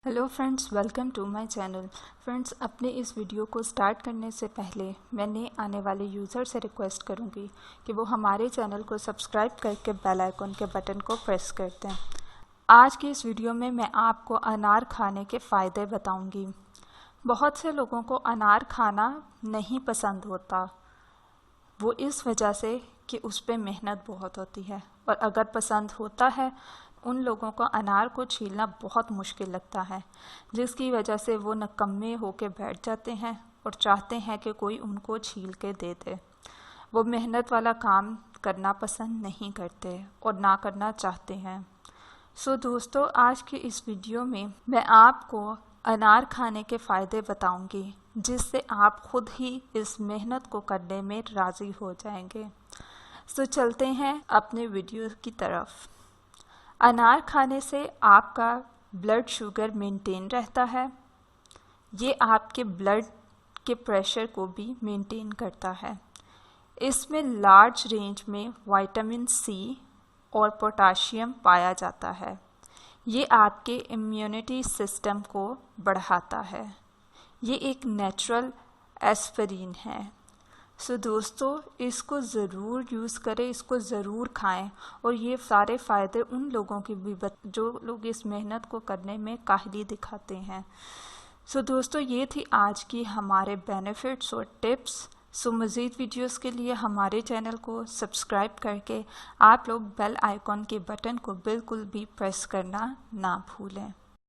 Hello friends, welcome to my channel. Friends, अपने इस video को स्टार्ट करने से पहले मैंने आने वाले यूज़र से रिक्वेस्ट करूंगी कि वो हमारे चैनल को सब्सक्राइब करके बेल आइकन के बटन को प्रेस कर दें। आज की इस वीडियो में मैं आपको अनार खाने के फ़ायदे बताऊंगी। बहुत से लोगों को अनार खाना नहीं पसंद होता, वो इस वजह से कि उस पर मेहनत बहुत होती है, और अगर पसंद होता है उन लोगों को अनार को छीलना बहुत मुश्किल लगता है, जिसकी वजह से वो निकम्मे होके बैठ जाते हैं और चाहते हैं कि कोई उनको छील के दे दे। वो मेहनत वाला काम करना पसंद नहीं करते और ना करना चाहते हैं। सो दोस्तों, आज की इस वीडियो में मैं आपको अनार खाने के फ़ायदे बताऊंगी, जिससे आप खुद ही इस मेहनत को करने में राज़ी हो जाएंगे। सो चलते हैं अपने वीडियो की तरफ। अनार खाने से आपका ब्लड शुगर मेंटेन रहता है। ये आपके ब्लड के प्रेशर को भी मेंटेन करता है। इसमें लार्ज रेंज में विटामिन सी और पोटाशियम पाया जाता है। ये आपके इम्यूनिटी सिस्टम को बढ़ाता है। ये एक नेचुरल एस्पिरिन है। सो दोस्तों, इसको ज़रूर यूज़ करें, इसको ज़रूर खाएं, और ये सारे फ़ायदे उन लोगों की भी जो लोग इस मेहनत को करने में काहली दिखाते हैं। सो दोस्तों, ये थी आज की हमारे बेनिफिट्स और टिप्स। सो मज़ीद वीडियोस के लिए हमारे चैनल को सब्सक्राइब करके आप लोग बेल आइकॉन के बटन को बिल्कुल भी प्रेस करना ना भूलें।